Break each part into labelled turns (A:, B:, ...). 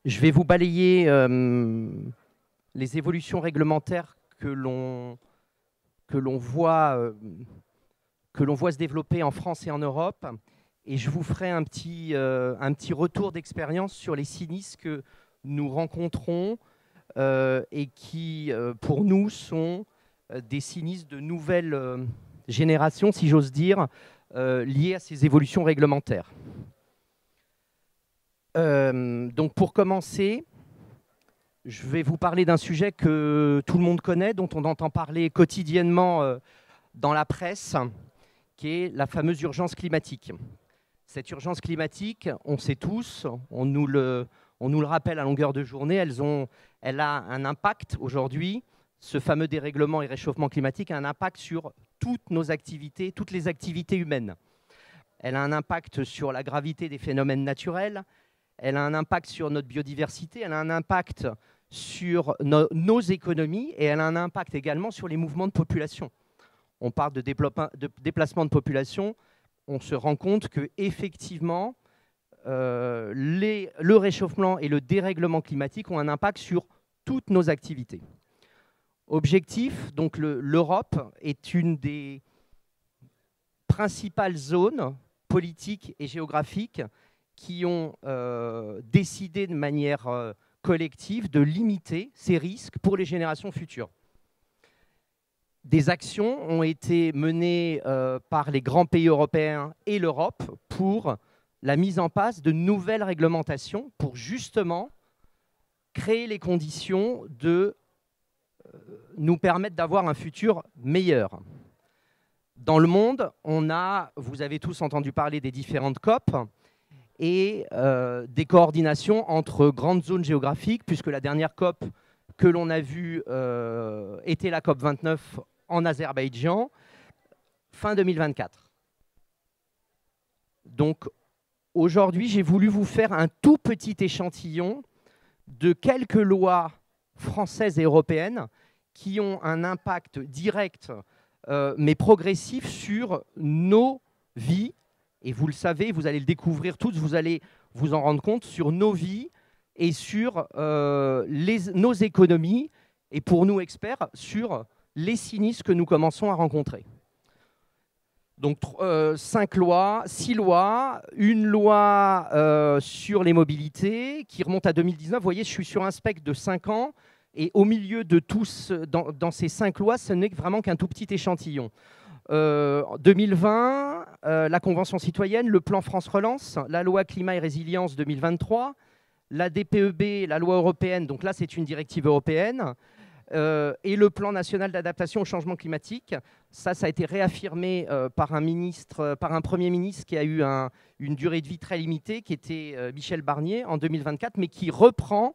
A: Je vais vous balayer les évolutions réglementaires que l'on voit, se développer en France et en Europe. Et je vous ferai un petit retour d'expérience sur les sinistres que nous rencontrons et qui, pour nous, sont des sinistres de nouvelle génération, si j'ose dire, liés à ces évolutions réglementaires. Donc pour commencer, je vais vous parler d'un sujet que tout le monde connaît, dont on entend parler quotidiennement dans la presse, qui est la fameuse urgence climatique. Cette urgence climatique, on sait tous, on nous le rappelle à longueur de journée, elle a un impact aujourd'hui. Ce fameux dérèglement et réchauffement climatique a un impact sur toutes nos activités, toutes les activités humaines. Elle a un impact sur la gravité des phénomènes naturels, elle a un impact sur notre biodiversité, elle a un impact sur nos économies et elle a un impact également sur les mouvements de population. On parle de déplacement de population, on se rend compte qu'effectivement, le réchauffement et le dérèglement climatique ont un impact sur toutes nos activités. Objectif, donc l'Europe est une des principales zones politiques et géographiques qui ont décidé de manière collective de limiter ces risques pour les générations futures. Des actions ont été menées par les grands pays européens et l'Europe pour la mise en place de nouvelles réglementations pour justement créer les conditions de nous permettre d'avoir un futur meilleur. Dans le monde, vous avez tous entendu parler des différentes COP et des coordinations entre grandes zones géographiques, puisque la dernière COP que l'on a vue était la COP 29 en Azerbaïdjan, fin 2024. Donc aujourd'hui, j'ai voulu vous faire un tout petit échantillon de quelques lois françaises et européennes qui ont un impact direct mais progressif sur nos vies. Et vous le savez, vous allez le découvrir tous, vous allez vous en rendre compte sur nos vies et sur nos économies, et pour nous experts, sur les sinistres que nous commençons à rencontrer. Donc 6 lois, une loi sur les mobilités qui remonte à 2019. Vous voyez, je suis sur un spectre de 5 ans. Et au milieu de tous, dans ces 5 lois, ce n'est vraiment qu'un tout petit échantillon. 2020, la Convention citoyenne, le plan France Relance, la loi Climat et Résilience 2023, la DPEB, la loi européenne, donc là c'est une directive européenne, et le plan national d'adaptation au changement climatique. Ça a été réaffirmé par un Premier ministre qui a eu une durée de vie très limitée, qui était Michel Barnier en 2024, mais qui reprend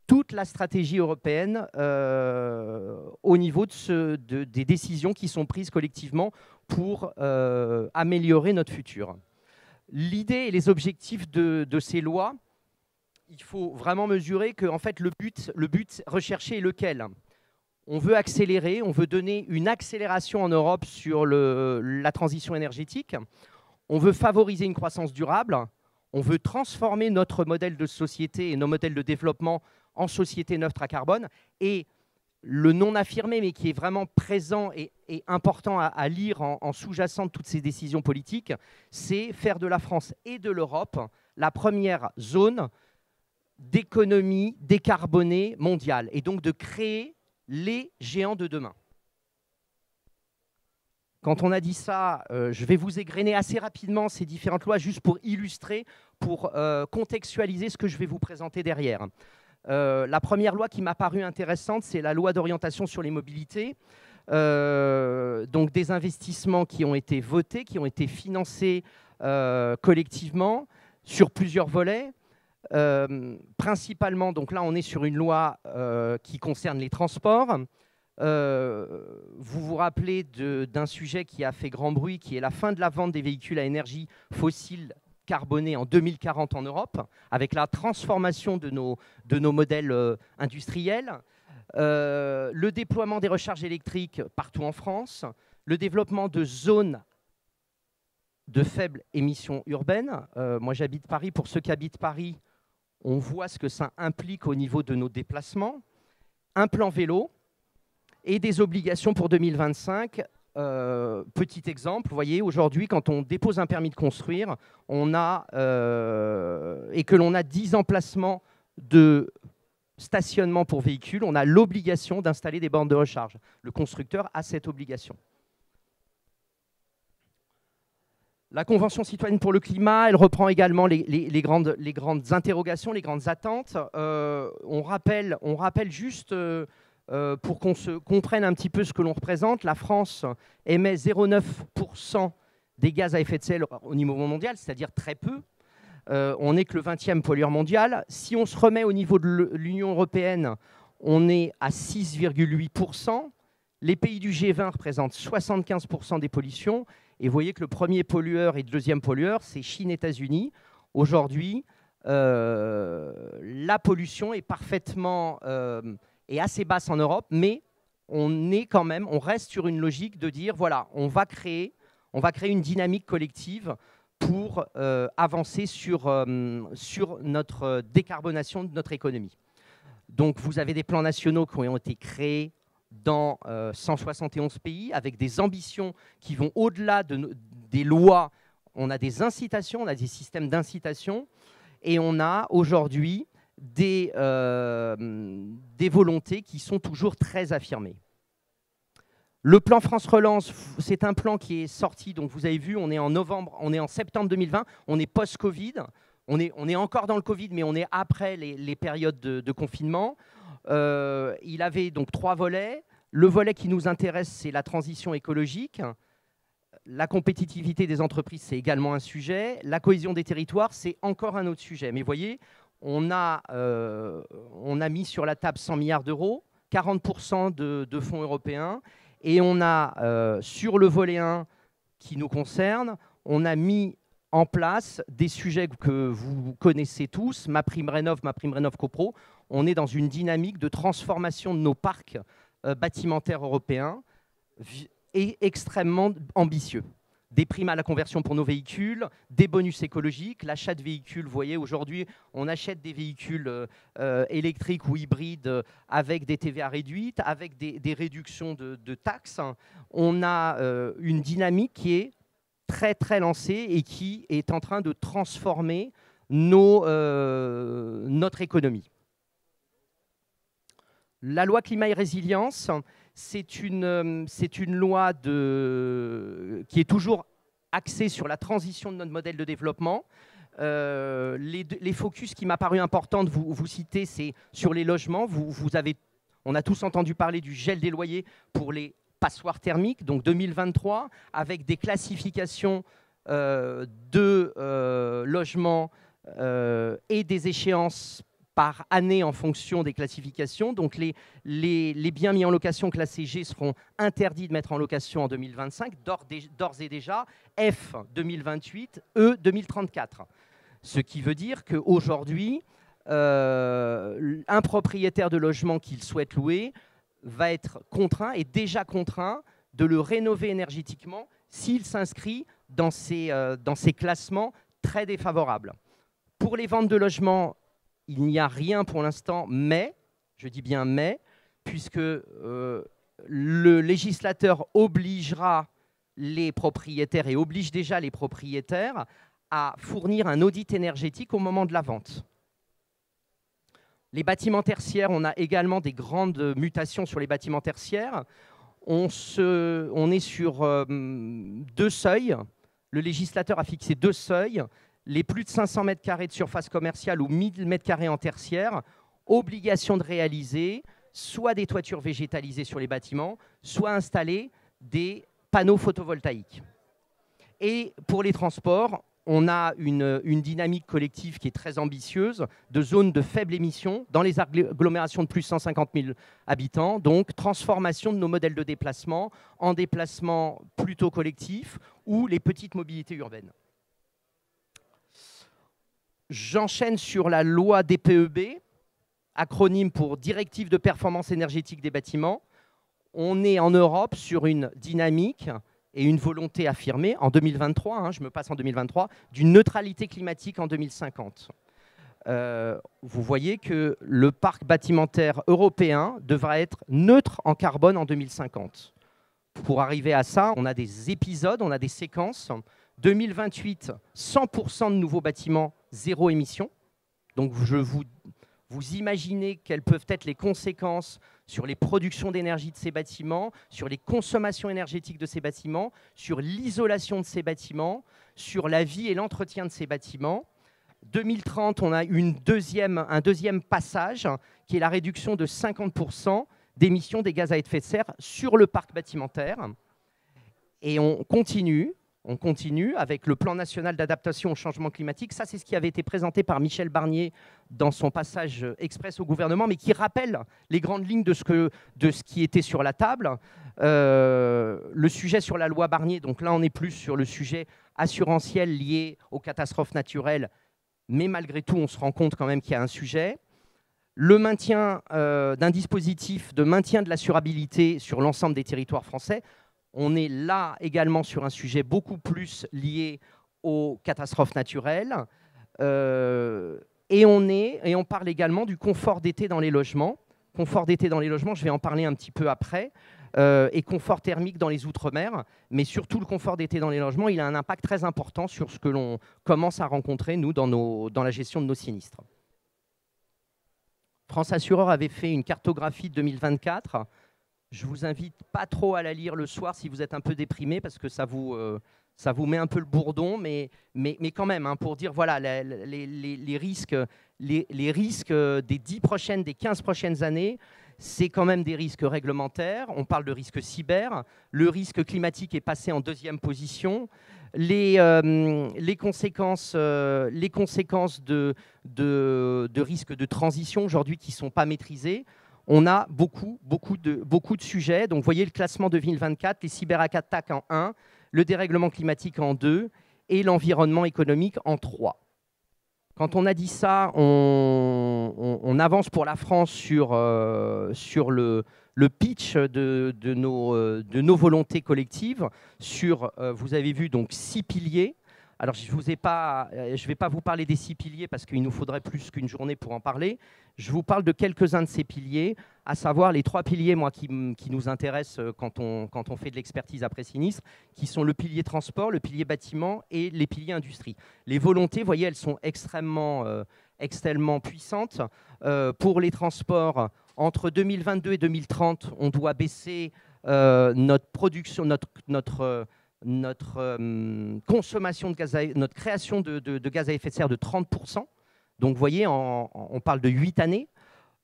A: toute la stratégie européenne au niveau des décisions qui sont prises collectivement pour améliorer notre futur. L'idée et les objectifs de ces lois, il faut vraiment mesurer que en fait, le but recherché est lequel ? On veut accélérer, on veut donner une accélération en Europe sur la transition énergétique, on veut favoriser une croissance durable, on veut transformer notre modèle de société et nos modèles de développement en société neutre à carbone. Et le non affirmé, mais qui est vraiment présent et important à lire en sous-jacent de toutes ces décisions politiques, c'est faire de la France et de l'Europe la première zone d'économie décarbonée mondiale, et donc de créer les géants de demain. Quand on a dit ça, je vais vous égrener assez rapidement ces différentes lois, juste pour illustrer, pour contextualiser ce que je vais vous présenter derrière. La première loi qui m'a paru intéressante, c'est la loi d'orientation sur les mobilités. Donc des investissements qui ont été votés, qui ont été financés collectivement sur plusieurs volets. Principalement, donc là on est sur une loi qui concerne les transports. Vous vous rappelez d'un sujet qui a fait grand bruit, qui est la fin de la vente des véhicules à énergie fossile carbonée en 2040 en Europe, avec la transformation de nos modèles industriels, le déploiement des recharges électriques partout en France, le développement de zones de faibles émissions urbaines. Moi, j'habite Paris. Pour ceux qui habitent Paris, On voit ce que ça implique au niveau de nos déplacements. Un plan vélo et des obligations pour 2025. Petit exemple, vous voyez, aujourd'hui, quand on dépose un permis de construire, et que l'on a 10 emplacements de stationnement pour véhicules, on a l'obligation d'installer des bornes de recharge. Le constructeur a cette obligation. La Convention citoyenne pour le climat, elle reprend également les grandes interrogations, les grandes attentes. On rappelle juste, pour qu'on se comprenne un petit peu ce que l'on représente, la France émet 0,9% des gaz à effet de serre au niveau mondial, c'est-à-dire très peu. On n'est que le 20e pollueur mondial. Si on se remet au niveau de l'Union européenne, on est à 6,8%. Les pays du G20 représentent 75% des pollutions. Et vous voyez que le premier pollueur et le deuxième pollueur, c'est Chine et États-Unis. Aujourd'hui, la pollution est parfaitement est assez basse en Europe, mais on reste sur une logique de dire, voilà, on va créer une dynamique collective pour avancer sur notre décarbonation de notre économie. Donc, vous avez des plans nationaux qui ont été créés dans 171 pays, avec des ambitions qui vont au-delà des lois. On a des incitations, on a des systèmes d'incitation, et on a aujourd'hui des volontés qui sont toujours très affirmées. Le plan France Relance, c'est un plan qui est sorti, donc vous avez vu, on est en septembre 2020, on est post-Covid, on est encore dans le Covid, mais on est après les périodes de confinement. Il avait donc 3 volets. Le volet qui nous intéresse, c'est la transition écologique. La compétitivité des entreprises, c'est également un sujet. La cohésion des territoires, c'est encore un autre sujet. Mais vous voyez, on a mis sur la table 100 milliards d'euros, 40% de fonds européens. Et on a, sur le volet 1 qui nous concerne, on a mis en place des sujets que vous connaissez tous, MaPrimeRénov', MaPrimeRénov' CoPro. On est dans une dynamique de transformation de nos parcs bâtimentaires européens et extrêmement ambitieux. Des primes à la conversion pour nos véhicules, des bonus écologiques, l'achat de véhicules. Vous voyez, aujourd'hui, on achète des véhicules électriques ou hybrides avec des TVA réduites, avec des réductions de taxes. On a une dynamique qui est très, très lancée et qui est en train de transformer notre économie. La loi climat et résilience, c'est une loi qui est toujours axée sur la transition de notre modèle de développement. Les focus qui m'a paru important de vous citer, c'est sur les logements. On a tous entendu parler du gel des loyers pour les passoires thermiques, donc 2023, avec des classifications de logements et des échéances par année en fonction des classifications. Donc les biens mis en location classés G seront interdits de mettre en location en 2025, d'ores et déjà, F 2028, E 2034. Ce qui veut dire qu'aujourd'hui, un propriétaire de logement qu'il souhaite louer va être contraint, et déjà contraint, de le rénover énergétiquement s'il s'inscrit dans ces classements très défavorables. Pour les ventes de logements, il n'y a rien pour l'instant, mais, je dis bien mais, puisque le législateur obligera les propriétaires et oblige déjà les propriétaires à fournir un audit énergétique au moment de la vente. Les bâtiments tertiaires, on a également des grandes mutations sur les bâtiments tertiaires. On est sur 2 seuils. Le législateur a fixé 2 seuils. Les plus de 500 mètres carrés de surface commerciale ou 1000 mètres carrés en tertiaire, obligation de réaliser soit des toitures végétalisées sur les bâtiments, soit installer des panneaux photovoltaïques. Et pour les transports, on a une dynamique collective qui est très ambitieuse de zones de faible émission dans les agglomérations de plus de 150 000 habitants. Donc, transformation de nos modèles de déplacement en déplacement plutôt collectif ou les petites mobilités urbaines. J'enchaîne sur la loi DPEB, acronyme pour Directive de performance énergétique des bâtiments. On est en Europe sur une dynamique et une volonté affirmée en 2023, je me passe en 2023, d'une neutralité climatique en 2050. vous voyez que le parc bâtimentaire européen devra être neutre en carbone en 2050. Pour arriver à ça, on a des épisodes, on a des séquences. 2028, 100% de nouveaux bâtiments, zéro émission. Donc vous imaginez quelles peuvent être les conséquences sur les productions d'énergie de ces bâtiments, sur les consommations énergétiques de ces bâtiments, sur l'isolation de ces bâtiments, sur la vie et l'entretien de ces bâtiments. 2030, on a un deuxième passage qui est la réduction de 50% d'émissions des gaz à effet de serre sur le parc bâtimentaire. Et on continue avec le plan national d'adaptation au changement climatique. Ça, c'est ce qui avait été présenté par Michel Barnier dans son passage express au gouvernement, mais qui rappelle les grandes lignes de ce qui était sur la table. Le sujet sur la loi Barnier, donc là, on est plus sur le sujet assurantiel lié aux catastrophes naturelles, mais malgré tout, on se rend compte quand même qu'il y a un sujet. Le maintien d'un dispositif de maintien de l'assurabilité sur l'ensemble des territoires français. On est là également sur un sujet beaucoup plus lié aux catastrophes naturelles. Et on parle également du confort d'été dans les logements. Confort d'été dans les logements, je vais en parler un petit peu après. Et confort thermique dans les outre-mer. Mais surtout, le confort d'été dans les logements, il a un impact très important sur ce que l'on commence à rencontrer, nous, dans la gestion de nos sinistres. France Assureur avait fait une cartographie de 2024. Je vous invite pas trop à la lire le soir si vous êtes un peu déprimé parce que ça vous met un peu le bourdon, mais quand même, hein, pour dire voilà les risques des 15 prochaines années, c'est quand même des risques réglementaires. On parle de risque cyber. Le risque climatique est passé en deuxième position. Les conséquences de risques de transition aujourd'hui qui ne sont pas maîtrisés. On a beaucoup de sujets. Donc, vous voyez le classement 2024, les cyberattaques en 1, le dérèglement climatique en 2 et l'environnement économique en 3. Quand on a dit ça, on avance pour la France sur le pitch de nos volontés collectives. Vous avez vu donc 6 piliers. Alors, je ne vais pas vous parler des 6 piliers parce qu'il nous faudrait plus qu'une journée pour en parler. Je vous parle de quelques-uns de ces piliers, à savoir les 3 piliers qui nous intéressent quand on fait de l'expertise après sinistre, qui sont le pilier transport, le pilier bâtiment et les piliers industrie. Les volontés, vous voyez, elles sont extrêmement puissantes. Pour les transports, entre 2022 et 2030, on doit baisser notre production, notre consommation de gaz notre création de gaz à effet de serre de 30%. Donc, vous voyez, on parle de 8 années.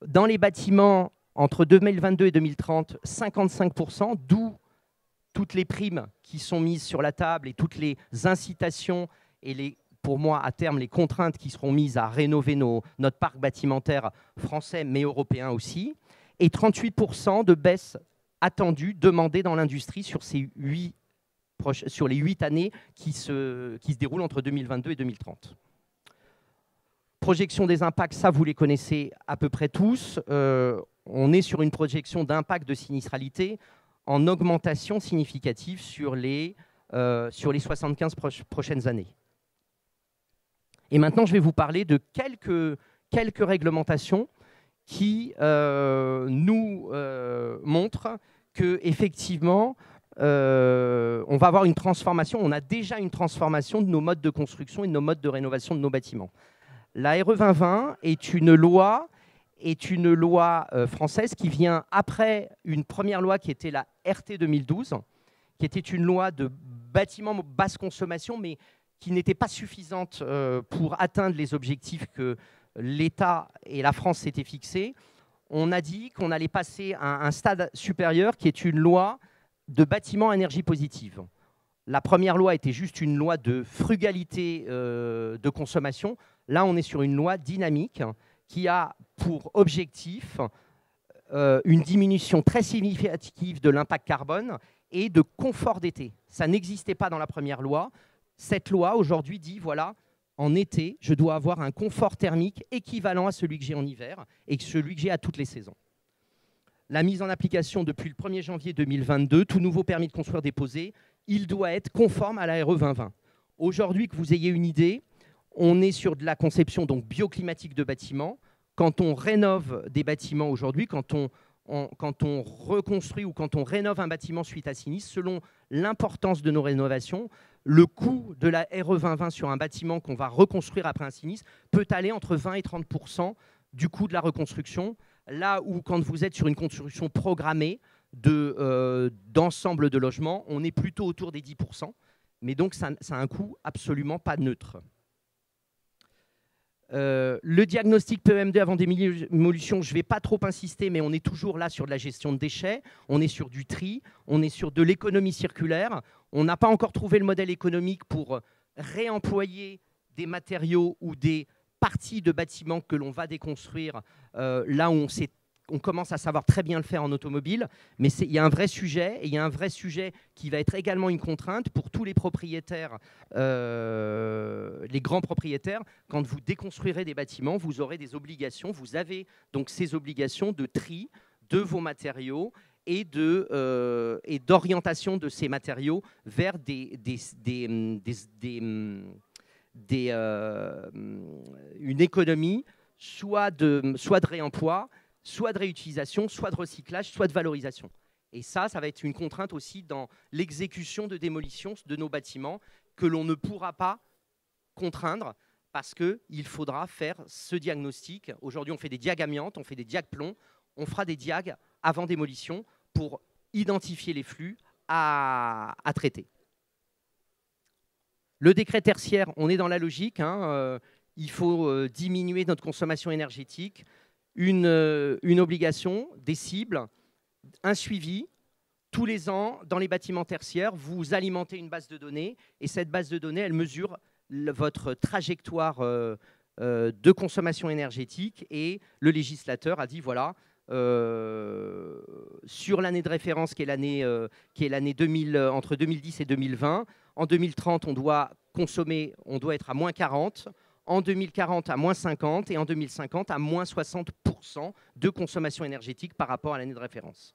A: Dans les bâtiments, entre 2022 et 2030, 55%, d'où toutes les primes qui sont mises sur la table et toutes les incitations et pour moi, à terme, les contraintes qui seront mises à rénover notre parc bâtimentaire français, mais européen aussi. Et 38% de baisse attendue, demandée dans l'industrie sur les 8 années qui se déroulent entre 2022 et 2030. Projection des impacts, ça vous les connaissez à peu près tous. On est sur une projection d'impact de sinistralité en augmentation significative sur les 75 prochaines années. Et maintenant, je vais vous parler de quelques réglementations qui nous montrent qu'effectivement, on va avoir une transformation. On a déjà une transformation de nos modes de construction et de nos modes de rénovation de nos bâtiments. La RE 2020 est une loi française qui vient après une première loi qui était la RT 2012, qui était une loi de bâtiments basse consommation, mais qui n'était pas suffisante pour atteindre les objectifs que l'État et la France s'étaient fixés. On a dit qu'on allait passer à un stade supérieur qui est une loi de bâtiments à énergie positive. La première loi était juste une loi de frugalité de consommation. Là, on est sur une loi dynamique qui a pour objectif une diminution très significative de l'impact carbone et de confort d'été. Ça n'existait pas dans la première loi. Cette loi, aujourd'hui, dit, voilà, en été, je dois avoir un confort thermique équivalent à celui que j'ai en hiver et celui que j'ai à toutes les saisons. La mise en application depuis le 1er janvier 2022, tout nouveau permis de construire déposé, il doit être conforme à la RE 2020. Aujourd'hui, que vous ayez une idée, On est sur de la conception donc bioclimatique de bâtiments. Quand on rénove des bâtiments aujourd'hui, quand on reconstruit ou quand on rénove un bâtiment suite à sinistre, selon l'importance de nos rénovations, le coût de la RE 2020 sur un bâtiment qu'on va reconstruire après un sinistre peut aller entre 20 et 30% du coût de la reconstruction. Là où quand vous êtes sur une construction programmée d'ensemble de logements, on est plutôt autour des 10%. Mais donc ça a un coût absolument pas neutre. Le diagnostic PEM2 avant démolition, je ne vais pas trop insister, mais on est toujours là sur de la gestion de déchets, on est sur du tri, on est sur de l'économie circulaire. On n'a pas encore trouvé le modèle économique pour réemployer des matériaux ou des parties de bâtiments que l'on va déconstruire là où on commence à savoir très bien le faire en automobile, mais il y a un vrai sujet, et il y a un vrai sujet qui va être également une contrainte pour tous les propriétaires, les grands propriétaires. Quand vous déconstruirez des bâtiments, vous aurez des obligations. Vous avez donc ces obligations de tri de vos matériaux et d'orientation de ces matériaux vers une économie soit de réemploi, soit de réutilisation, soit de recyclage, soit de valorisation. Et ça va être une contrainte aussi dans l'exécution de démolition de nos bâtiments que l'on ne pourra pas contraindre parce qu'il faudra faire ce diagnostic. Aujourd'hui, on fait des diags amiantes, on fait des diags plomb, on fera des diags avant démolition pour identifier les flux à traiter. Le décret tertiaire, on est dans la logique. Il faut diminuer notre consommation énergétique. Une obligation, des cibles, un suivi. Tous les ans, dans les bâtiments tertiaires, vous alimentez une base de données et cette base de données, elle mesure votre trajectoire de consommation énergétique et le législateur a dit, voilà, sur l'année de référence qui est l'année entre 2010 et 2020, en 2030, on doit être à moins 40%. En 2040 à moins 50 et en 2050 à moins 60% de consommation énergétique par rapport à l'année de référence.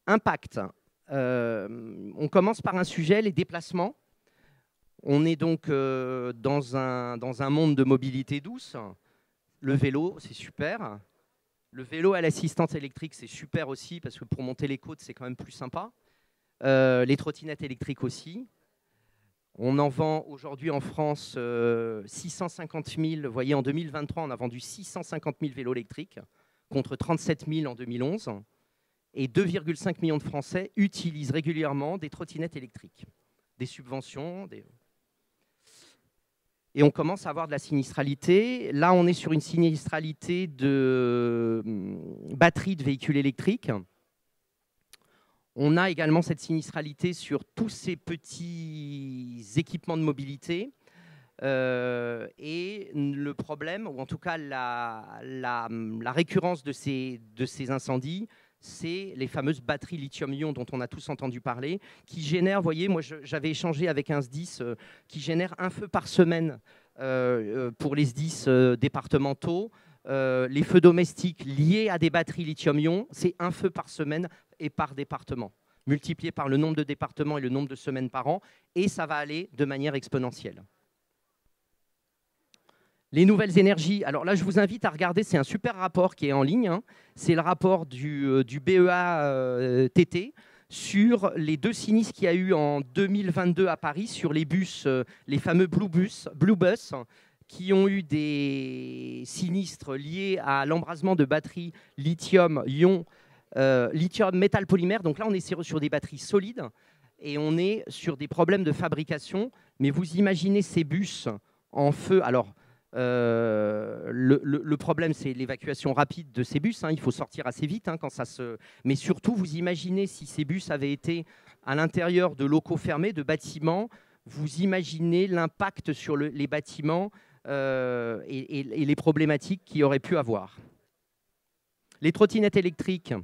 A: Impact. On commence par un sujet, les déplacements. On est donc dans un monde de mobilité douce. Le vélo, c'est super. Le vélo à l'assistance électrique, c'est super aussi parce que pour monter les côtes, c'est quand même plus sympa. Les trottinettes électriques aussi. On en vend aujourd'hui en France 650 000. Vous voyez, en 2023, on a vendu 650 000 vélos électriques contre 37 000 en 2011. Et 2,5 millions de Français utilisent régulièrement des trottinettes électriques. Des subventions. Et on commence à avoir de la sinistralité. Là, on est sur une sinistralité de batterie de véhicules électriques. On a également cette sinistralité sur tous ces petits équipements de mobilité. Et le problème, ou en tout cas la récurrence de ces incendies, c'est les fameuses batteries lithium-ion dont on a tous entendu parler, qui génèrent, vous voyez, moi j'avais échangé avec un SDIS qui génère un feu par semaine pour les SDIS départementaux. Les feux domestiques liés à des batteries lithium-ion, c'est un feu par semaine et par département, multiplié par le nombre de départements et le nombre de semaines par an, et ça va aller de manière exponentielle. Les nouvelles énergies, alors là je vous invite à regarder, c'est un super rapport qui est en ligne, c'est le rapport du BEA TT sur les 2 sinistres qu'il y a eu en 2022 à Paris sur les bus, les fameux Blue Bus, qui ont eu des sinistres liés à l'embrasement de batteries lithium-ion, lithium métal polymère. Donc là, on est sur des batteries solides et on est sur des problèmes de fabrication. Mais vous imaginez ces bus en feu. Alors, le problème, c'est l'évacuation rapide de ces bus. Il faut sortir assez vite quand ça se... Mais surtout, vous imaginez si ces bus avaient été à l'intérieur de locaux fermés, de bâtiments, vous imaginez l'impact sur les bâtiments et les problématiques qu'il y aurait pu avoir. Les trottinettes électriques,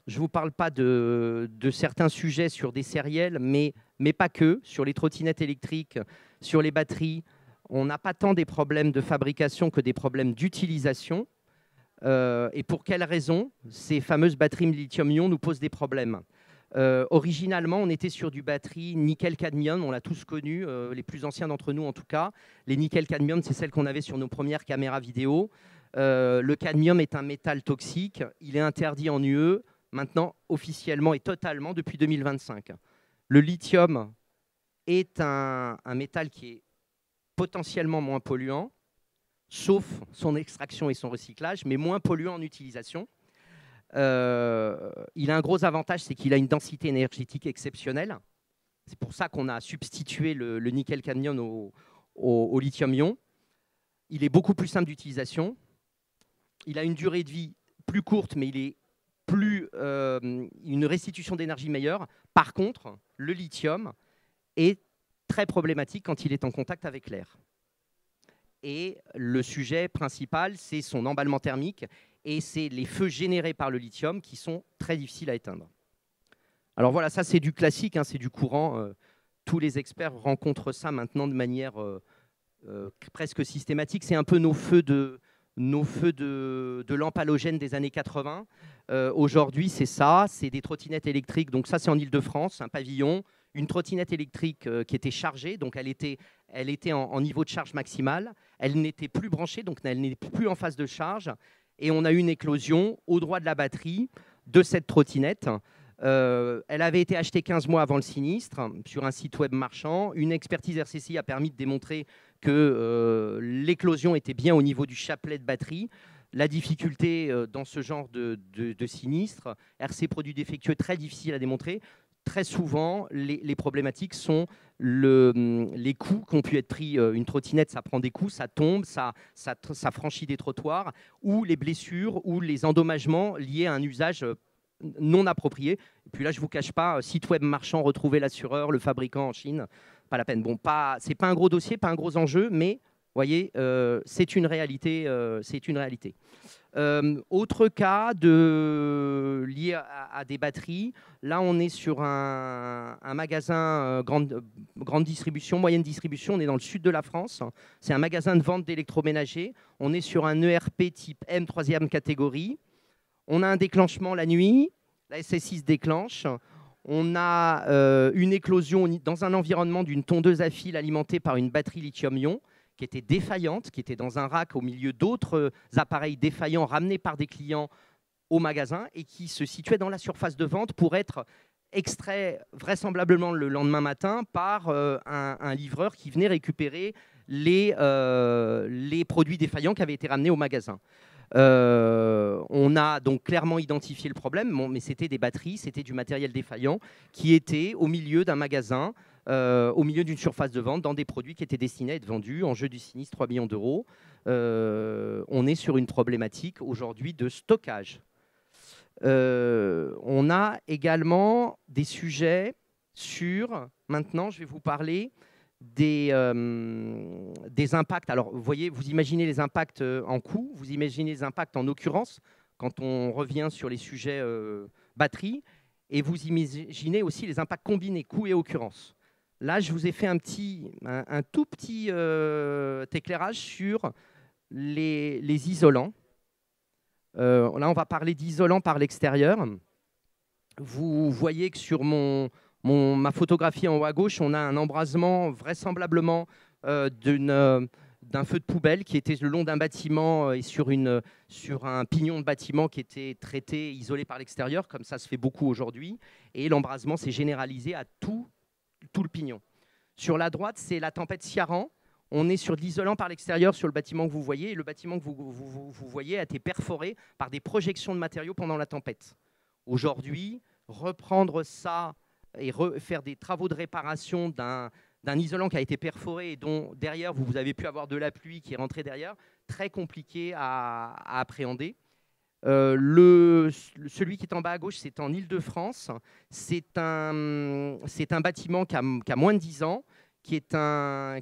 A: je ne vous parle pas de certains sujets sur des sériels, mais pas que. Sur les trottinettes électriques, sur les batteries, on n'a pas tant des problèmes de fabrication que des problèmes d'utilisation. Et pour quelles raisons ces fameuses batteries lithium-ion nous posent des problèmes? Originalement, on était sur du batterie nickel-cadmium, on l'a tous connu, les plus anciens d'entre nous en tout cas. Les nickel-cadmium, c'est celles qu'on avait sur nos premières caméras vidéo. Le cadmium est un métal toxique, il est interdit en UE, maintenant officiellement et totalement depuis 2025. Le lithium est un métal qui est potentiellement moins polluant, sauf son extraction et son recyclage, mais moins polluant en utilisation. Il a un gros avantage, c'est qu'il a une densité énergétique exceptionnelle. C'est pour ça qu'on a substitué le nickel-cadmium au lithium-ion. Il est beaucoup plus simple d'utilisation. Il a une durée de vie plus courte, mais il est une restitution d'énergie meilleure. Par contre, le lithium est très problématique quand il est en contact avec l'air. Et le sujet principal, c'est son emballement thermique et c'est les feux générés par le lithium qui sont très difficiles à éteindre. Alors voilà, ça c'est du classique, hein, c'est du courant. Tous les experts rencontrent ça maintenant de manière presque systématique. C'est un peu nos feux de lampes halogènes des années 80. Aujourd'hui, c'est ça, c'est des trottinettes électriques. Donc ça, c'est en Île-de-France, un pavillon, une trottinette électrique qui était chargée, donc elle était en niveau de charge maximale. Elle n'était plus branchée, donc elle n'était plus en phase de charge. Et on a eu une éclosion au droit de la batterie de cette trottinette. Elle avait été achetée 15 mois avant le sinistre sur un site web marchand. Une expertise RCCI a permis de démontrer que l'éclosion était bien au niveau du chapelet de batterie. La difficulté dans ce genre de sinistre, RC produit défectueux, très difficile à démontrer. Très souvent, les problématiques sont les coups qui ont pu être pris. Une trottinette, ça prend des coups, ça tombe, ça franchit des trottoirs, ou les blessures, ou les endommagements liés à un usage non approprié. Et puis là, je ne vous cache pas, site web marchand, retrouver l'assureur, le fabricant en Chine, pas la peine. Bon, c'est pas un gros dossier, pas un gros enjeu, mais vous voyez, c'est une réalité. Autre cas lié à des batteries. Là, on est sur un magasin grande distribution, moyenne distribution. On est dans le sud de la France. C'est un magasin de vente d'électroménager. On est sur un ERP type M, 3e catégorie. On a un déclenchement la nuit. La SSI se déclenche. On a une éclosion dans un environnement d'une tondeuse à fil alimentée par une batterie lithium-ion qui était défaillante, qui était dans un rack au milieu d'autres appareils défaillants ramenés par des clients au magasin et qui se situait dans la surface de vente pour être extrait vraisemblablement le lendemain matin par un livreur qui venait récupérer les produits défaillants qui avaient été ramenés au magasin. On a donc clairement identifié le problème, mais c'était des batteries, c'était du matériel défaillant qui était au milieu d'un magasin, au milieu d'une surface de vente, dans des produits qui étaient destinés à être vendus. Enjeu du sinistre, 3 millions d'euros. On est sur une problématique aujourd'hui de stockage. On a également des sujets sur, maintenant je vais vous parler des impacts. Alors vous voyez, vous imaginez les impacts en coût, vous imaginez les impacts en occurrence, quand on revient sur les sujets batterie, et vous imaginez aussi les impacts combinés, coût et occurrence. Là, je vous ai fait un tout petit éclairage sur les isolants. Là, on va parler d'isolants par l'extérieur. Vous voyez que sur ma photographie en haut à gauche, on a un embrasement vraisemblablement d'un feu de poubelle qui était le long d'un bâtiment et sur un pignon de bâtiment qui était traité, isolé par l'extérieur, comme ça se fait beaucoup aujourd'hui. Et l'embrasement s'est généralisé à tout le pignon. Sur la droite, c'est la tempête Ciarán. On est sur de l'isolant par l'extérieur sur le bâtiment que vous voyez. Et le bâtiment que vous voyez a été perforé par des projections de matériaux pendant la tempête. Aujourd'hui, reprendre ça et faire des travaux de réparation d'un isolant qui a été perforé et dont derrière vous avez pu avoir de la pluie qui est rentrée derrière, très compliqué à appréhender. Celui qui est en bas à gauche, c'est en Île-de-France. C'est un bâtiment qui a moins de 10 ans, qui est un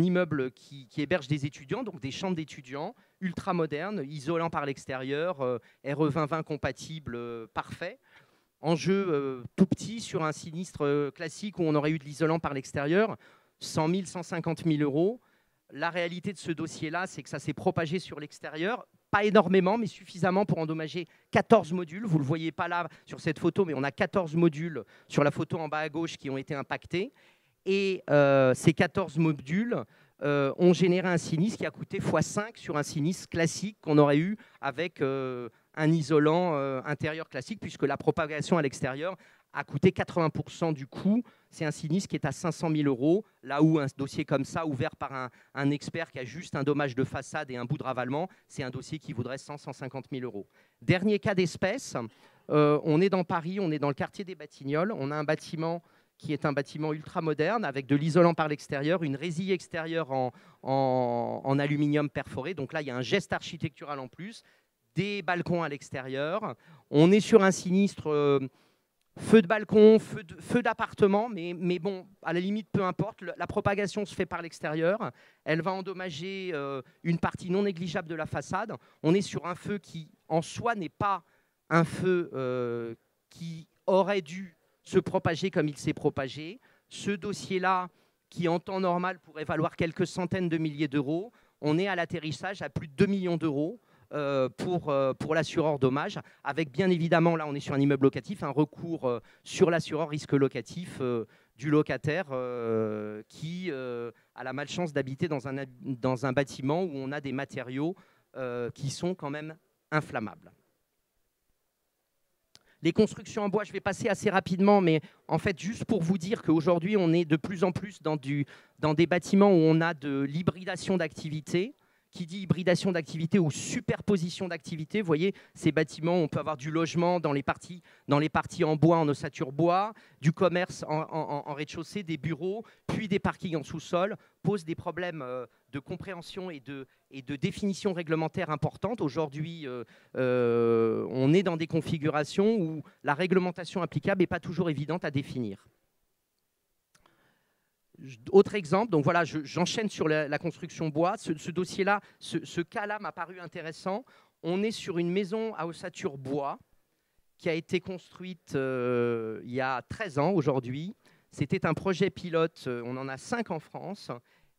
A: immeuble qui héberge des étudiants, donc des chambres d'étudiants ultra modernes, isolant par l'extérieur, RE 2020 compatible, parfait. Enjeu tout petit sur un sinistre classique où on aurait eu de l'isolant par l'extérieur, 100 000, 150 000 euros. La réalité de ce dossier-là, c'est que ça s'est propagé sur l'extérieur pas énormément, mais suffisamment pour endommager 14 modules. Vous ne le voyez pas là sur cette photo, mais on a 14 modules sur la photo en bas à gauche qui ont été impactés. Et ces 14 modules ont généré un sinistre qui a coûté x5 sur un sinistre classique qu'on aurait eu avec un isolant intérieur classique, puisque la propagation à l'extérieur a coûté 80% du coût. C'est un sinistre qui est à 500 000 €, là où un dossier comme ça, ouvert par un expert qui a juste un dommage de façade et un bout de ravalement, c'est un dossier qui vaudrait 100-150 000 €. Dernier cas d'espèce, on est dans Paris, on est dans le quartier des Batignolles, on a un bâtiment qui est un bâtiment ultra moderne avec de l'isolant par l'extérieur, une résille extérieure en aluminium perforé. Donc là, il y a un geste architectural en plus, des balcons à l'extérieur. On est sur un sinistre feu de balcon, feu d'appartement, mais bon, à la limite, peu importe. La propagation se fait par l'extérieur. Elle va endommager une partie non négligeable de la façade. On est sur un feu qui, en soi, n'est pas un feu qui aurait dû se propager comme il s'est propagé. Ce dossier-là, qui en temps normal pourrait valoir quelques centaines de milliers d'euros, on est à l'atterrissage à plus de 2 millions d'euros pour l'assureur dommage, avec bien évidemment, là on est sur un immeuble locatif, un recours sur l'assureur risque locatif du locataire qui a la malchance d'habiter dans un bâtiment où on a des matériaux qui sont quand même inflammables. Les constructions en bois, je vais passer assez rapidement, mais en fait, juste pour vous dire qu'aujourd'hui, on est de plus en plus dans des bâtiments où on a de l'hybridation d'activités. Qui dit hybridation d'activités ou superposition d'activités, vous voyez, ces bâtiments, on peut avoir du logement dans les parties en bois, en ossature bois, du commerce en rez-de-chaussée, des bureaux, puis des parkings en sous-sol, pose des problèmes de compréhension et de définition réglementaire importantes. Aujourd'hui, on est dans des configurations où la réglementation applicable n'est pas toujours évidente à définir. Autre exemple, donc voilà, j'enchaîne sur la construction bois. Ce dossier-là, ce cas-là m'a paru intéressant. On est sur une maison à ossature bois qui a été construite il y a 13 ans aujourd'hui. C'était un projet pilote, on en a 5 en France,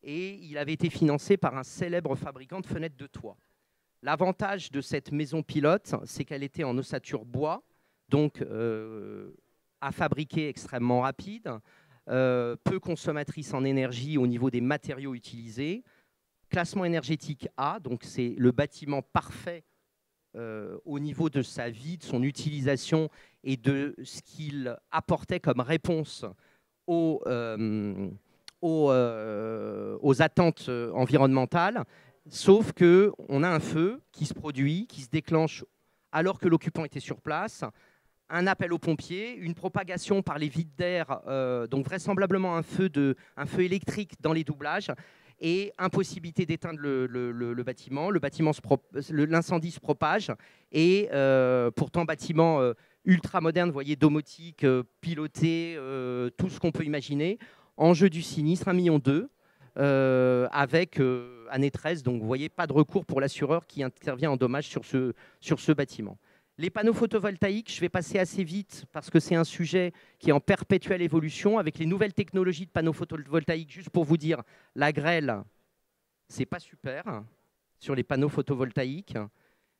A: et il avait été financé par un célèbre fabricant de fenêtres de toit. L'avantage de cette maison pilote, c'est qu'elle était en ossature bois, donc à fabriquer extrêmement rapide, peu consommatrice en énergie au niveau des matériaux utilisés, classement énergétique A, donc c'est le bâtiment parfait au niveau de sa vie, de son utilisation et de ce qu'il apportait comme réponse aux attentes environnementales, sauf qu'on a un feu qui se produit, qui se déclenche alors que l'occupant était sur place, un appel aux pompiers, une propagation par les vides d'air, donc vraisemblablement un feu électrique dans les doublages, et impossibilité d'éteindre le bâtiment. L'incendie se propage, et pourtant bâtiment ultra moderne, vous voyez, domotique, piloté, tout ce qu'on peut imaginer. Enjeu du sinistre, 1,2 million, avec année 13, donc vous voyez, pas de recours pour l'assureur qui intervient en dommage sur ce bâtiment. Les panneaux photovoltaïques, je vais passer assez vite parce que c'est un sujet qui est en perpétuelle évolution avec les nouvelles technologies de panneaux photovoltaïques. Juste pour vous dire, la grêle, c'est pas super sur les panneaux photovoltaïques.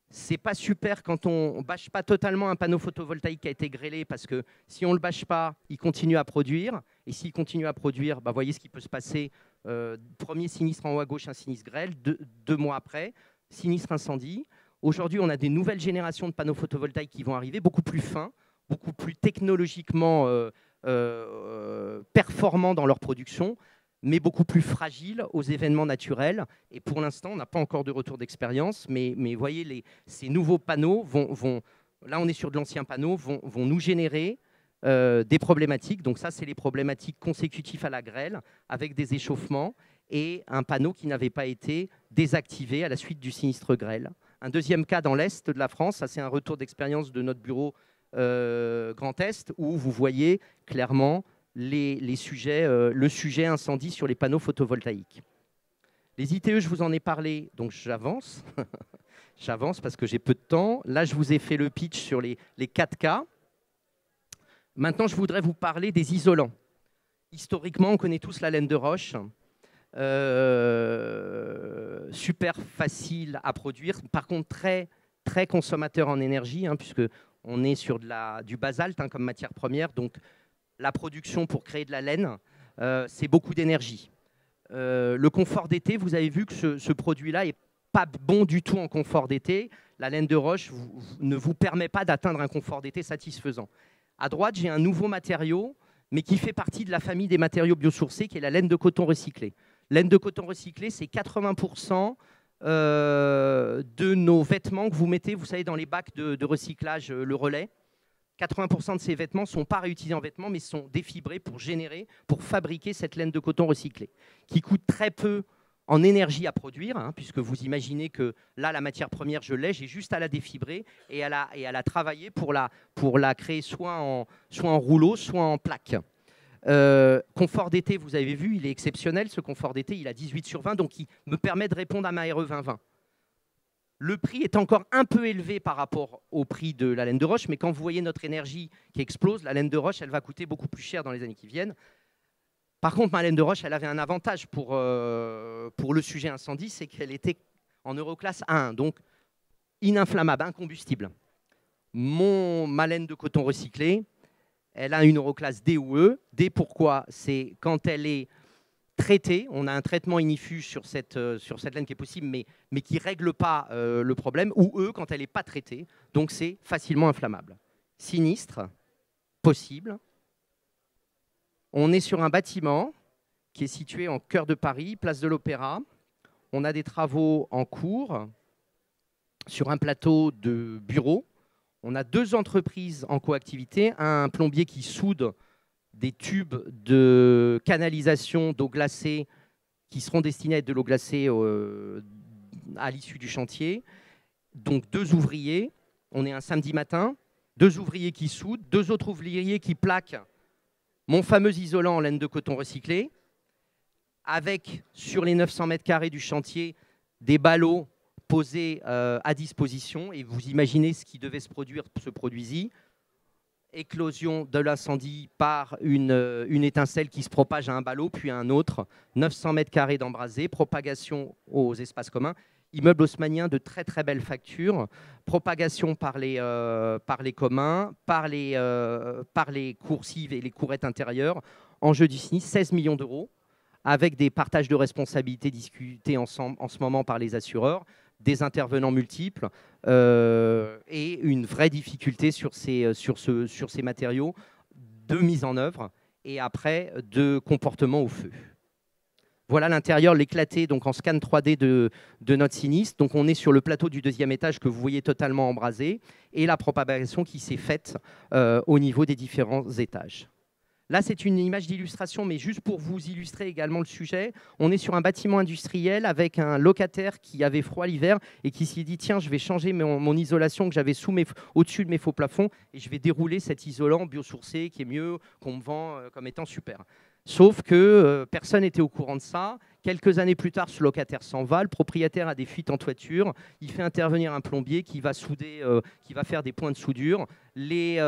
A: C'est pas super quand on bâche pas totalement un panneau photovoltaïque qui a été grêlé, parce que si on le bâche pas, il continue à produire. Et s'il continue à produire, bah, voyez ce qui peut se passer. Premier sinistre en haut à gauche, un sinistre grêle. Deux mois après, sinistre incendie. Aujourd'hui, on a des nouvelles générations de panneaux photovoltaïques qui vont arriver, beaucoup plus fins, beaucoup plus technologiquement performants dans leur production, mais beaucoup plus fragiles aux événements naturels. Et pour l'instant, on n'a pas encore de retour d'expérience, mais voyez, ces nouveaux panneaux là on est sur de l'ancien panneau, vont nous générer des problématiques. Donc ça, c'est les problématiques consécutives à la grêle, avec des échauffements et un panneau qui n'avait pas été désactivé à la suite du sinistre grêle. Un deuxième cas dans l'Est de la France, ça c'est un retour d'expérience de notre bureau Grand Est, où vous voyez clairement le sujet incendie sur les panneaux photovoltaïques. Les ITE, je vous en ai parlé, donc j'avance. J'avance parce que j'ai peu de temps. Là, je vous ai fait le pitch sur les 4 cas. Maintenant, je voudrais vous parler des isolants. Historiquement, on connaît tous la laine de roche. super facile à produire. Par contre, très consommateur en énergie, hein, puisque on est sur du basalte comme matière première. Donc, la production pour créer de la laine, c'est beaucoup d'énergie. Le confort d'été, vous avez vu que ce produit-là n'est pas bon du tout en confort d'été. La laine de roche ne vous permet pas d'atteindre un confort d'été satisfaisant. À droite, j'ai un nouveau matériau, mais qui fait partie de la famille des matériaux biosourcés, qui est la laine de coton recyclée. Laine de coton recyclée, c'est 80% de nos vêtements que vous mettez, vous savez, dans les bacs de recyclage, le relais. 80% de ces vêtements ne sont pas réutilisés en vêtements, mais sont défibrés pour fabriquer cette laine de coton recyclée, qui coûte très peu en énergie à produire, hein, puisque vous imaginez que là, la matière première, je l'ai, j'ai juste à la défibrer et à la travailler pour la créer soit en rouleau, soit en plaque. Confort d'été, vous avez vu, il est exceptionnel, ce confort d'été, il a 18/20, donc il me permet de répondre à ma RE 2020. Le prix est encore un peu élevé par rapport au prix de la laine de roche, mais quand vous voyez notre énergie qui explose, la laine de roche, elle va coûter beaucoup plus cher dans les années qui viennent. Par contre, ma laine de roche, elle avait un avantage pour le sujet incendie, c'est qu'elle était en Euroclasse 1, donc ininflammable, incombustible. Ma laine de coton recyclé, elle a une Euroclasse D ou E. D, pourquoi? C'est quand elle est traitée, on a un traitement inifuge sur cette laine qui est possible, mais qui ne règle pas le problème, ou E, quand elle n'est pas traitée, donc c'est facilement inflammable. Sinistre, possible. On est sur un bâtiment qui est situé en cœur de Paris, place de l'Opéra. On a des travaux en cours sur un plateau de bureaux. On a 2 entreprises en coactivité, un plombier qui soude des tubes de canalisation d'eau glacée qui seront destinés à être de l'eau glacée à l'issue du chantier. Donc 2 ouvriers, on est un samedi matin, 2 ouvriers qui soudent, 2 autres ouvriers qui plaquent mon fameux isolant en laine de coton recyclé, avec sur les 900 mètres carrés du chantier des ballots posés à disposition. Et vous imaginez ce qui devait se produire, se produisit. Éclosion de l'incendie par une étincelle qui se propage à un ballot, puis à un autre. 900 mètres carrés d'embrasé, propagation aux espaces communs. Immeuble haussmannien de très très belles factures, propagation par les communs, par les coursives et les courettes intérieures. Enjeu du sinistre, 16 millions d'euros, avec des partages de responsabilités discutés en ce moment par les assureurs, des intervenants multiples et une vraie difficulté sur ces matériaux de mise en œuvre et après de comportement au feu. Voilà l'intérieur, l'éclaté donc en scan 3D de notre sinistre. Donc on est sur le plateau du 2e étage que vous voyez totalement embrasé et la propagation qui s'est faite au niveau des différents étages. Là, c'est une image d'illustration, mais juste pour vous illustrer également le sujet. On est sur un bâtiment industriel avec un locataire qui avait froid l'hiver et qui s'est dit « Tiens, je vais changer mon isolation que j'avais au-dessus de mes faux plafonds et je vais dérouler cet isolant biosourcé qui est mieux, qu'on me vend comme étant super. » Sauf que personne n'était au courant de ça. Quelques années plus tard, ce locataire s'en va. Le propriétaire a des fuites en toiture. Il fait intervenir un plombier qui va souder, qui va faire des points de soudure. Les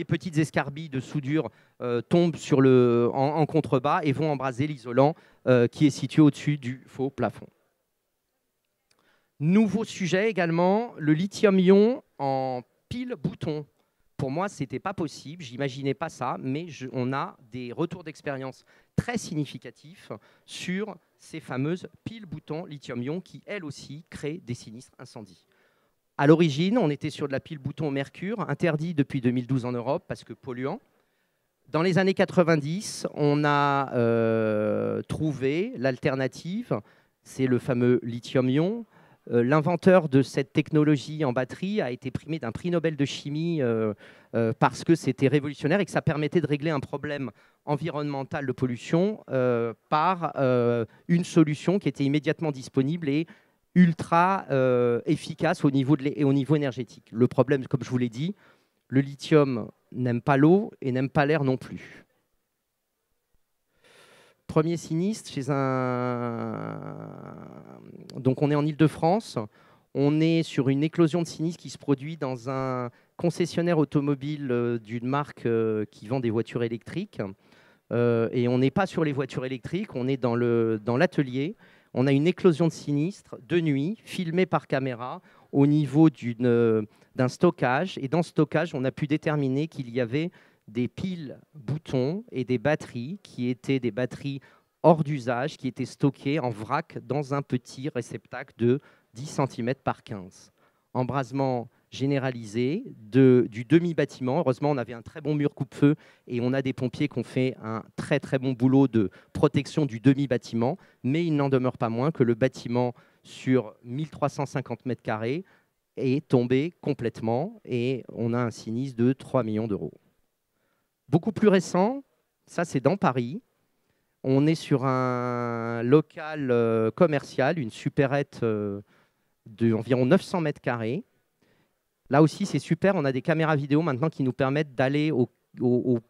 A: petites escarbilles de soudure tombent en contrebas et vont embraser l'isolant qui est situé au-dessus du faux plafond. Nouveau sujet également, le lithium-ion en pile-bouton. Pour moi, ce n'était pas possible, j'imaginais pas ça, mais on a des retours d'expérience très significatifs sur ces fameuses piles-boutons lithium-ion qui, elles aussi, créent des sinistres incendies. À l'origine, on était sur de la pile-bouton au mercure, interdit depuis 2012 en Europe parce que polluant. Dans les années 90, on a trouvé l'alternative, c'est le fameux lithium-ion. L'inventeur de cette technologie en batterie a été primé d'un prix Nobel de chimie parce que c'était révolutionnaire et que ça permettait de régler un problème environnemental de pollution par une solution qui était immédiatement disponible et ultra efficace au niveau énergétique. Le problème, comme je vous l'ai dit, le lithium n'aime pas l'eau et n'aime pas l'air non plus. Premier sinistre chez donc on est en Île-de-France. On est sur une éclosion de sinistre qui se produit dans un concessionnaire automobile d'une marque qui vend des voitures électriques. Et on n'est pas sur les voitures électriques, on est dans l'atelier. On a une éclosion de sinistre de nuit, filmée par caméra, au niveau d'un stockage. Et dans ce stockage, on a pu déterminer qu'il y avait des piles boutons et des batteries qui étaient des batteries hors d'usage, qui étaient stockées en vrac dans un petit réceptacle de 10 cm par 15. Embrasement généralisé du demi-bâtiment. Heureusement, on avait un très bon mur coupe-feu et on a des pompiers qui ont fait un très très bon boulot de protection du demi-bâtiment, mais il n'en demeure pas moins que le bâtiment sur 1350 mètres carrés est tombé complètement et on a un sinistre de 3 millions d'euros. Beaucoup plus récent, ça c'est dans Paris. On est sur un local commercial, une supérette d'environ 900 mètres carrés. Là aussi, c'est super. On a des caméras vidéo maintenant qui nous permettent d'aller au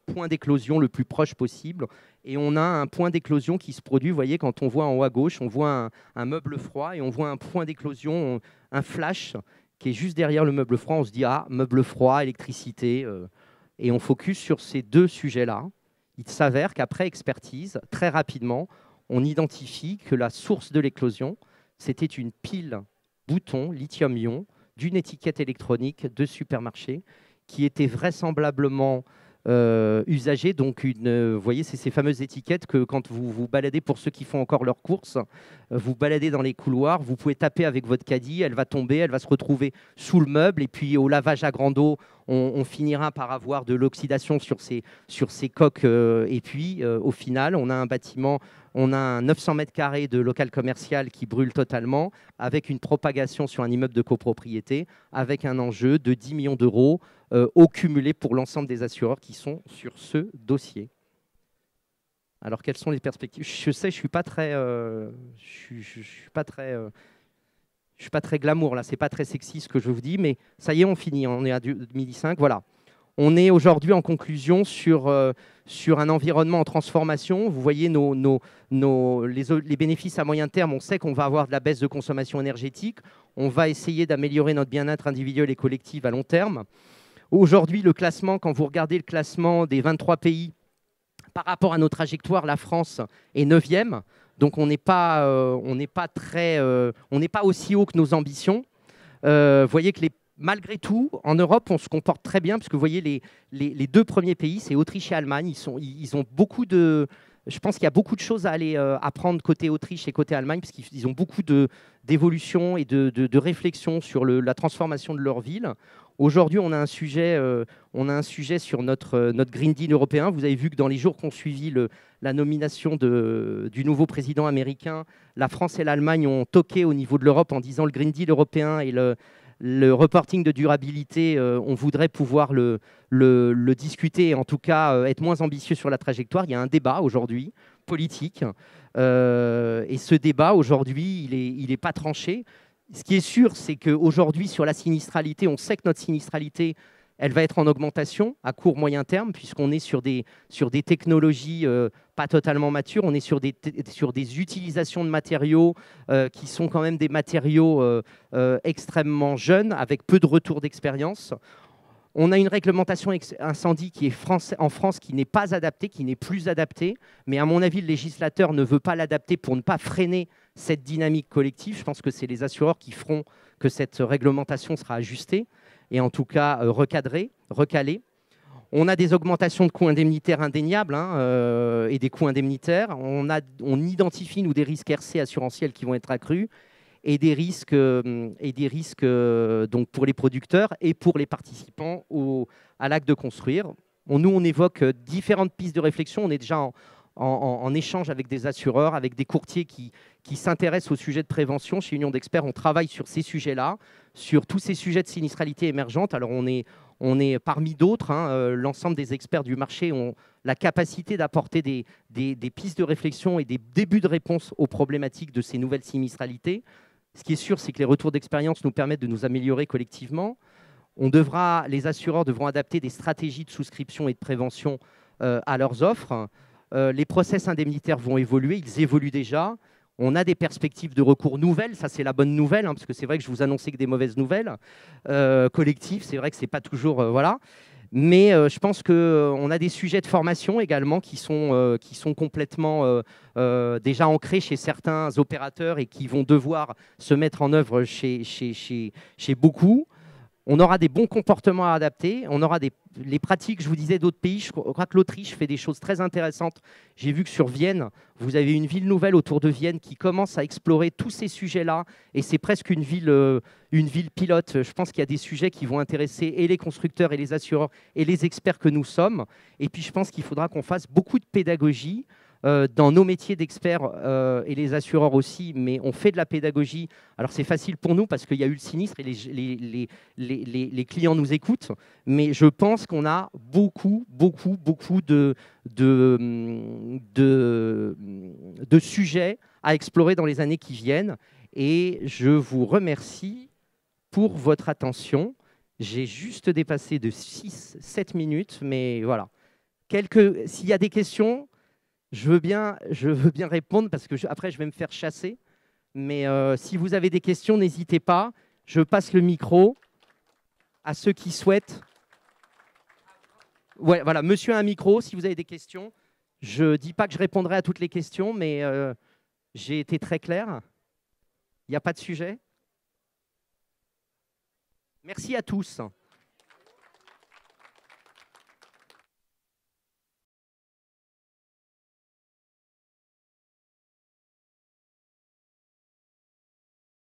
A: point d'éclosion le plus proche possible. Et on a un point d'éclosion qui se produit. Vous voyez, quand on voit en haut à gauche, on voit un meuble froid et on voit un point d'éclosion, un flash qui est juste derrière le meuble froid. On se dit, ah, meuble froid, électricité. Et on focus sur ces deux sujets-là. Il s'avère qu'après expertise, très rapidement, on identifie que la source de l'éclosion, c'était une pile bouton lithium-ion d'une étiquette électronique de supermarché qui était vraisemblablement usagée. Donc, vous voyez, c'est ces fameuses étiquettes que quand vous vous baladez, pour ceux qui font encore leurs courses, vous baladez dans les couloirs, vous pouvez taper avec votre caddie, elle va tomber, elle va se retrouver sous le meuble, et puis au lavage à grande eau, on finira par avoir de l'oxydation sur ces coques. Et puis, au final, on a un bâtiment, on a un 900 mètres carrés de local commercial qui brûle totalement, avec une propagation sur un immeuble de copropriété, avec un enjeu de 10 millions d'euros au cumulé pour l'ensemble des assureurs qui sont sur ce dossier. Alors, quelles sont les perspectives? Je sais, je suis pas très glamour là, c'est pas très sexy ce que je vous dis, mais ça y est, on finit, on est à 2005, voilà. On est aujourd'hui en conclusion sur un environnement en transformation. Vous voyez les bénéfices à moyen terme. On sait qu'on va avoir de la baisse de consommation énergétique. On va essayer d'améliorer notre bien-être individuel et collectif à long terme. Aujourd'hui, le classement, quand vous regardez le classement des 23 pays, par rapport à nos trajectoires, la France est 9e. Donc, on n'est pas aussi haut que nos ambitions. Vous voyez que malgré tout, en Europe, on se comporte très bien, parce que vous voyez, les deux premiers pays, c'est Autriche et Allemagne. Ils ont beaucoup de... Je pense qu'il y a beaucoup de choses à aller apprendre côté Autriche et côté Allemagne, parce qu'ils ont beaucoup d'évolution et de réflexion sur la transformation de leur ville. Aujourd'hui, on a un sujet sur notre Green Deal européen. Vous avez vu que dans les jours qui ont suivi la nomination du nouveau président américain, la France et l'Allemagne ont toqué au niveau de l'Europe en disant le Green Deal européen et le reporting de durabilité, on voudrait pouvoir le discuter et en tout cas être moins ambitieux sur la trajectoire. Il y a un débat aujourd'hui politique et ce débat aujourd'hui, il n'est pas tranché. Ce qui est sûr, c'est qu'aujourd'hui, sur la sinistralité, on sait que notre sinistralité, elle va être en augmentation à court, moyen terme, puisqu'on est sur des technologies pas totalement matures. On est sur des utilisations de matériaux qui sont quand même des matériaux extrêmement jeunes, avec peu de retour d'expérience. On a une réglementation incendie qui est en France qui n'est pas adaptée, qui n'est plus adaptée. Mais à mon avis, le législateur ne veut pas l'adapter pour ne pas freiner cette dynamique collective. Je pense que c'est les assureurs qui feront que cette réglementation sera ajustée et en tout cas recadrée, recalée. On a des augmentations de coûts indemnitaires indéniables et des coûts indemnitaires. On identifie, nous, des risques RC assurantiels qui vont être accrus et des risques donc pour les producteurs et pour les participants à l'acte de construire. Nous, on évoque différentes pistes de réflexion. On est déjà en échange avec des assureurs, avec des courtiers qui s'intéressent au sujet de prévention. Chez Union d'Experts, on travaille sur ces sujets-là, sur tous ces sujets de sinistralité émergente. Alors, on est parmi d'autres. L'ensemble des experts du marché ont la capacité d'apporter des pistes de réflexion et des débuts de réponse aux problématiques de ces nouvelles sinistralités. Ce qui est sûr, c'est que les retours d'expérience nous permettent de nous améliorer collectivement. Les assureurs devront adapter des stratégies de souscription et de prévention à leurs offres. Les process indemnitaires vont évoluer, ils évoluent déjà. On a des perspectives de recours nouvelles, ça c'est la bonne nouvelle, parce que c'est vrai que je vous annonçais que des mauvaises nouvelles collectives, c'est vrai que ce n'est pas toujours... voilà. Mais je pense qu'on a des sujets de formation également qui sont complètement déjà ancrés chez certains opérateurs et qui vont devoir se mettre en œuvre chez beaucoup. On aura des bons comportements à adapter. On aura les pratiques, je vous disais, d'autres pays. Je crois que l'Autriche fait des choses très intéressantes. J'ai vu que sur Vienne, vous avez une ville nouvelle autour de Vienne qui commence à explorer tous ces sujets-là. Et c'est presque une ville pilote. Je pense qu'il y a des sujets qui vont intéresser et les constructeurs et les assureurs et les experts que nous sommes. Et puis, je pense qu'il faudra qu'on fasse beaucoup de pédagogie dans nos métiers d'experts et les assureurs aussi, mais on fait de la pédagogie. Alors c'est facile pour nous parce qu'il y a eu le sinistre et les clients nous écoutent, mais je pense qu'on a beaucoup de sujets à explorer dans les années qui viennent. Et je vous remercie pour votre attention. J'ai juste dépassé de 6-7 minutes, mais voilà. S'il y a des questions, je veux bien répondre parce que après, je vais me faire chasser. Mais si vous avez des questions, n'hésitez pas. Je passe le micro à ceux qui souhaitent. Ouais, voilà, monsieur a un micro, si vous avez des questions. Je ne dis pas que je répondrai à toutes les questions, mais j'ai été très clair. Il n'y a pas de sujet. Merci à tous.